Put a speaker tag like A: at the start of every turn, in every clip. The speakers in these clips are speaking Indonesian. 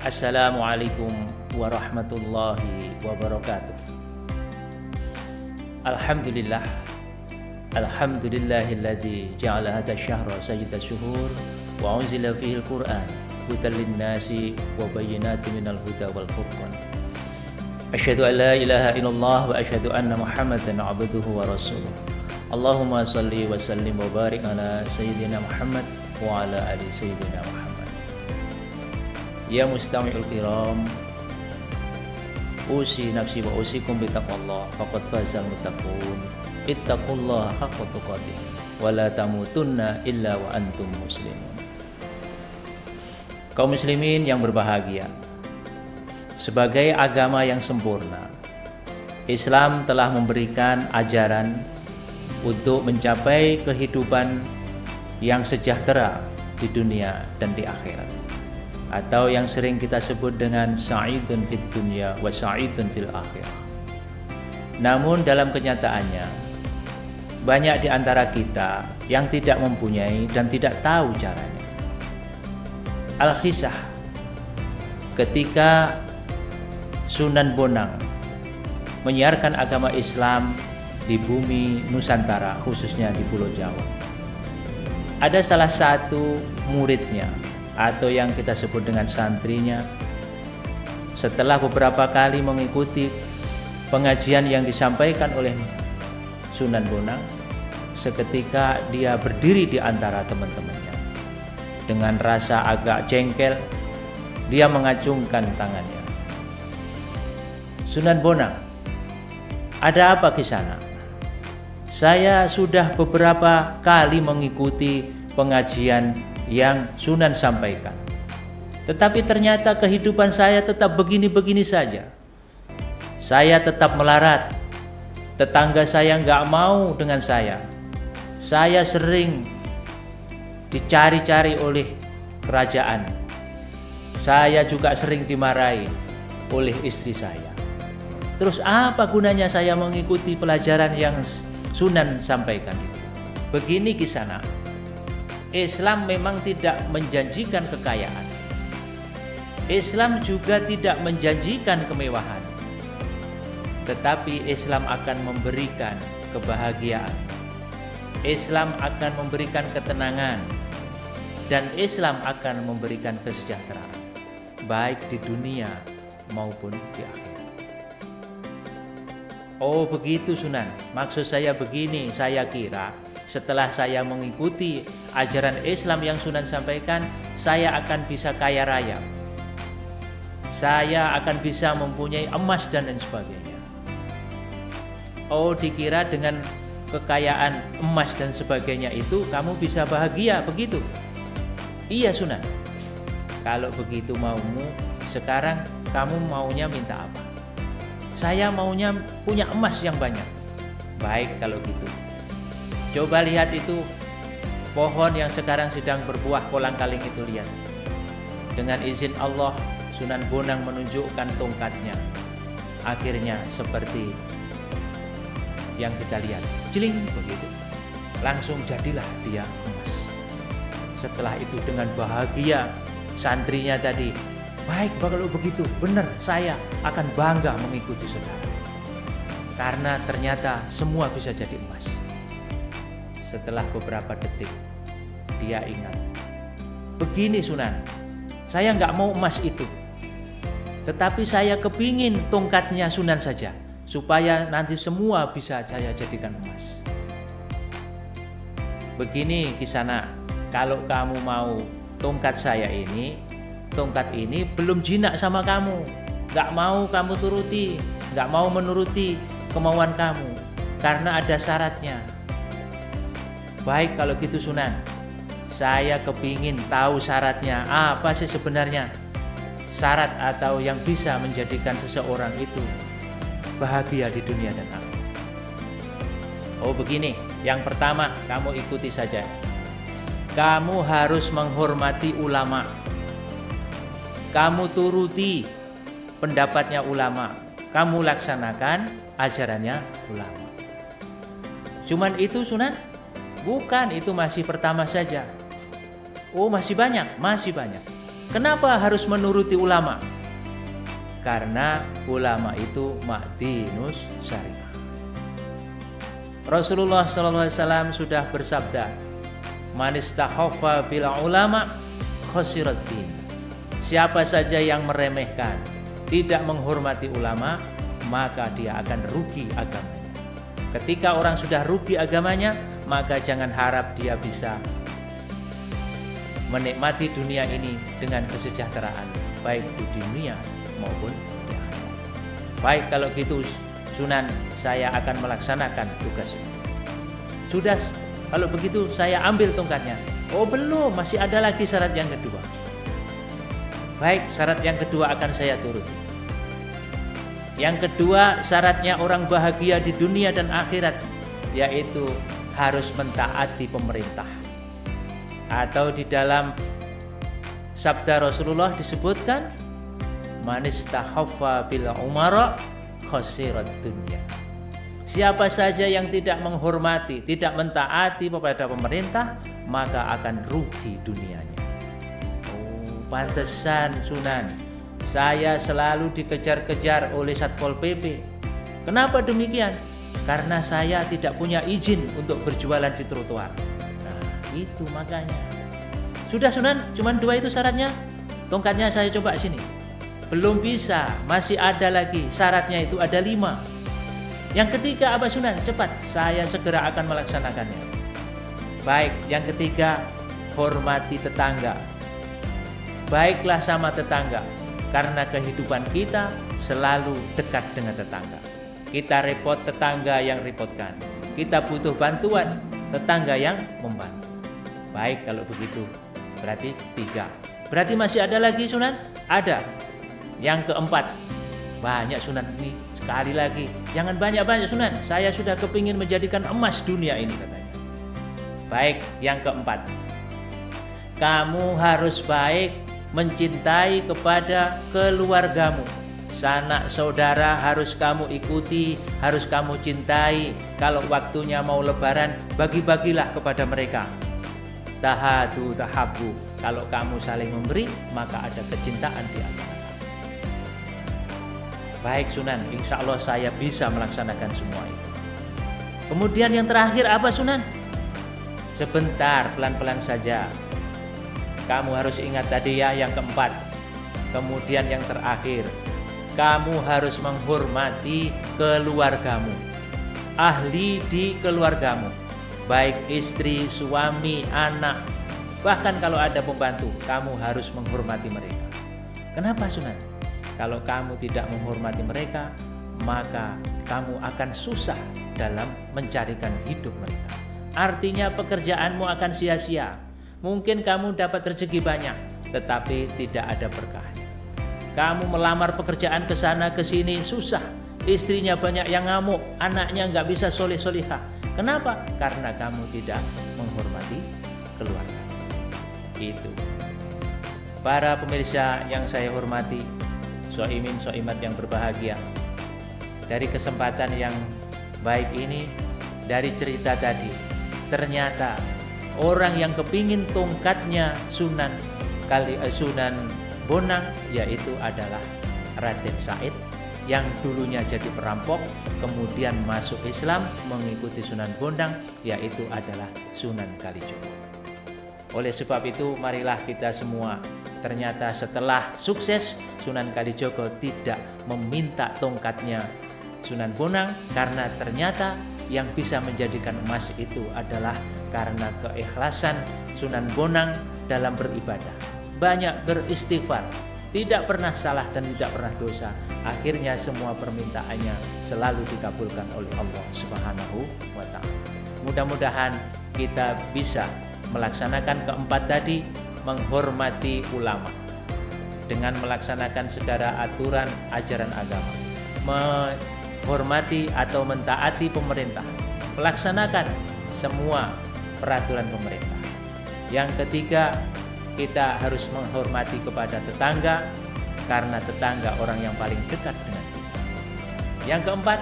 A: Assalamualaikum warahmatullahi wabarakatuh. Alhamdulillah. Alhamdulillahilladzi ja'ala hadha syahra sayyida syuhur wa unzila fihi al-Qur'an hudan lin-nasi wa bayyinatin minal huda wal furqan. Asyhadu an la ilaha illallah wa asyhadu anna Muhammadan 'abduhu wa rasuluh. Allahumma shalli wa sallim wa barik ala sayyidina Muhammad wa ala ali sayyidina Muhammad. Ya mustami'ul kiram, usi nafsi wa usikum bitaqwallah faqad fazal muttaqun. Ittaqullaha haqqa tuqatih wa la tamutunna illa wa antum muslimun. Kaum muslimin yang berbahagia, sebagai agama yang sempurna, Islam telah memberikan ajaran untuk mencapai kehidupan yang sejahtera di dunia dan di akhirat, atau yang sering kita sebut dengan sa'idun fid dunya wa sa'idun fil akhirah. Namun dalam kenyataannya, banyak di antara kita yang tidak mempunyai dan tidak tahu caranya. Al-Kisah, ketika Sunan Bonang menyiarkan agama Islam di bumi Nusantara, khususnya di Pulau Jawa, ada salah satu muridnya atau yang kita sebut dengan santrinya. Setelah beberapa kali mengikuti pengajian yang disampaikan oleh Sunan Bonang, seketika dia berdiri di antara teman-temannya. Dengan rasa agak jengkel, dia mengacungkan tangannya. Sunan Bonang, ada apa di sana? Saya sudah beberapa kali mengikuti pengajian yang Sunan sampaikan, tetapi ternyata kehidupan saya tetap begini-begini saja. Saya tetap melarat, tetangga saya nggak mau dengan saya. Saya sering dicari-cari oleh kerajaan. Saya juga sering dimarahi oleh istri saya. Terus apa gunanya saya mengikuti pelajaran yang Sunan sampaikan itu? Begini kisana, Islam memang tidak menjanjikan kekayaan. Islam juga tidak menjanjikan kemewahan. Tetapi Islam akan memberikan kebahagiaan. Islam akan memberikan ketenangan. Dan Islam akan memberikan kesejahteraan, baik di dunia maupun di akhirat. Oh begitu Sunan, maksud saya begini. Saya kira setelah saya mengikuti ajaran Islam yang Sunan sampaikan, saya akan bisa kaya raya. Saya akan bisa mempunyai emas dan lain sebagainya. Oh dikira dengan kekayaan emas dan sebagainya itu kamu bisa bahagia, begitu? Iya Sunan. Kalau begitu maumu, sekarang kamu maunya minta apa? Saya maunya punya emas yang banyak. Baik kalau gitu. Coba lihat itu pohon yang sekarang sedang berbuah kolang-kaling itu, lihat. Dengan izin Allah, Sunan Bonang menunjukkan tongkatnya. Akhirnya seperti yang kita lihat, jeling begitu. Langsung jadilah dia emas. Setelah itu dengan bahagia santrinya tadi, baik kalau begitu, benar saya akan bangga mengikuti saudara. Karena ternyata semua bisa jadi emas. Setelah beberapa detik, dia ingat, begini Sunan, saya nggak mau emas itu, tetapi saya kepingin tongkatnya Sunan saja, supaya nanti semua bisa saya jadikan emas. Begini kisana, kalau kamu mau tongkat saya ini, tongkat ini belum jinak sama kamu, nggak mau kamu turuti, nggak mau menuruti kemauan kamu, karena ada syaratnya. Baik kalau gitu Sunan, saya kepingin tahu syaratnya, apa sih sebenarnya syarat atau yang bisa menjadikan seseorang itu bahagia di dunia dan akhirat. Oh begini, yang pertama kamu ikuti saja. Kamu harus menghormati ulama. Kamu turuti pendapatnya ulama. Kamu laksanakan ajarannya ulama. Cuman itu Sunan? Bukan, itu masih pertama saja. Oh masih banyak, masih banyak. Kenapa harus menuruti ulama? Karena ulama itu ma'dinus syariah. Rasulullah SAW sudah bersabda, man istahaffa bil ulama khasirat din. Siapa saja yang meremehkan, tidak menghormati ulama, maka dia akan rugi agamanya. Ketika orang sudah rugi agamanya, maka jangan harap dia bisa menikmati dunia ini dengan kesejahteraan, baik di dunia maupun di akhirat. Baik, kalau gitu Sunan, saya akan melaksanakan tugas ini. Sudah, kalau begitu saya ambil tongkatnya. Oh belum, masih ada lagi syarat yang kedua. Baik, syarat yang kedua akan saya turuti. Yang kedua, syaratnya orang bahagia di dunia dan akhirat, yaitu harus mentaati pemerintah. Atau di dalam sabda Rasulullah disebutkan, man istahaffa bil umara khasirat dunya. Siapa saja yang tidak menghormati, tidak mentaati kepada pemerintah, maka akan rugi dunianya. Oh, pantesan Sunan, saya selalu dikejar-kejar oleh Satpol PP. Kenapa demikian? Karena saya tidak punya izin untuk berjualan di trotoar. Nah, itu makanya. Sudah Sunan, cuma 2 itu syaratnya. Tongkatnya saya coba sini. Belum bisa, masih ada lagi. Syaratnya itu ada 5. Yang ketiga apa Sunan? Cepat, saya segera akan melaksanakannya. Baik, yang ketiga, hormati tetangga. Baiklah sama tetangga, karena kehidupan kita selalu dekat dengan tetangga. Kita repot, tetangga yang repotkan. Kita butuh bantuan, tetangga yang membantu. Baik, kalau begitu, berarti 3. Berarti masih ada lagi Sunan? Ada. Yang keempat, banyak Sunan ini, sekali lagi, jangan banyak-banyak Sunan, saya sudah kepingin menjadikan emas dunia ini katanya. Baik, yang keempat, kamu harus baik mencintai kepada keluargamu. Sanak saudara harus kamu ikuti, harus kamu cintai. Kalau waktunya mau lebaran, bagi-bagilah kepada mereka. Tahadu tahabu, kalau kamu saling memberi, maka ada kecintaan di antara. Baik Sunan, insya Allah saya bisa melaksanakan semua itu. Kemudian yang terakhir apa Sunan? Sebentar, pelan-pelan saja. Kamu harus ingat tadi ya yang keempat. Kemudian yang terakhir, kamu harus menghormati keluargamu. Ahli di keluargamu, baik istri, suami, anak, bahkan kalau ada pembantu, kamu harus menghormati mereka. Kenapa Sunan? Kalau kamu tidak menghormati mereka, maka kamu akan susah dalam mencarikan hidup mereka. Artinya pekerjaanmu akan sia-sia. Mungkin kamu dapat rezeki banyak, tetapi tidak ada berkahnya. Kamu melamar pekerjaan ke sana ke sini susah. Istrinya banyak yang ngamuk, anaknya nggak bisa soleh-solihah. Kenapa? Karena kamu tidak menghormati keluarga. Itu. Para pemirsa yang saya hormati, soimin soimat yang berbahagia, dari kesempatan yang baik ini, dari cerita tadi, ternyata orang yang kepingin tongkatnya Sunan Bonang, yaitu adalah Raden Said, yang dulunya jadi perampok, kemudian masuk Islam mengikuti Sunan Bonang, yaitu adalah Sunan Kalijogo. Oleh sebab itu, marilah kita semua, ternyata setelah sukses, Sunan Kalijogo tidak meminta tongkatnya Sunan Bonang, karena ternyata yang bisa menjadikan emas itu adalah karena keikhlasan Sunan Bonang dalam beribadah. Banyak beristighfar, tidak pernah salah dan tidak pernah dosa. Akhirnya semua permintaannya selalu dikabulkan oleh Allah Subhanahu wa ta'ala. Mudah-mudahan kita bisa melaksanakan keempat tadi, menghormati ulama dengan melaksanakan segala aturan ajaran agama, menghormati atau mentaati pemerintah, melaksanakan semua peraturan pemerintah. Yang ketiga, kita harus menghormati kepada tetangga, karena tetangga orang yang paling dekat dengan kita. Yang keempat,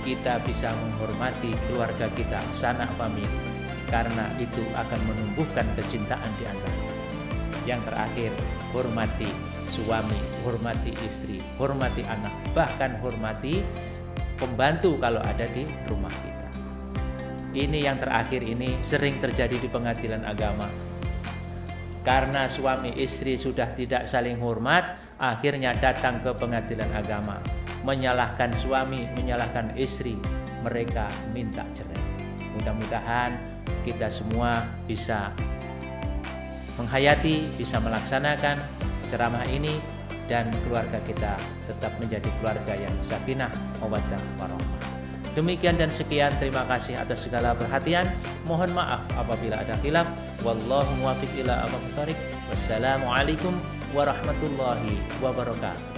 A: kita bisa menghormati keluarga kita, sanak famili, karena itu akan menumbuhkan kecintaan di antara kita. Yang terakhir, hormati suami, hormati istri, hormati anak, bahkan hormati pembantu kalau ada di rumah kita. Ini yang terakhir ini sering terjadi di pengadilan agama. Karena suami istri sudah tidak saling hormat, akhirnya datang ke pengadilan agama, menyalahkan suami, menyalahkan istri, mereka minta cerai. Mudah-mudahan kita semua bisa menghayati, bisa melaksanakan ceramah ini, dan keluarga kita tetap menjadi keluarga yang sakinah, mawaddah, warahmah. Demikian dan sekian, terima kasih atas segala perhatian. Mohon maaf apabila ada khilaf. Wallahu muwaffiq ila aqwamit thoriq. Wassalamualaikum warahmatullahi wabarakatuh.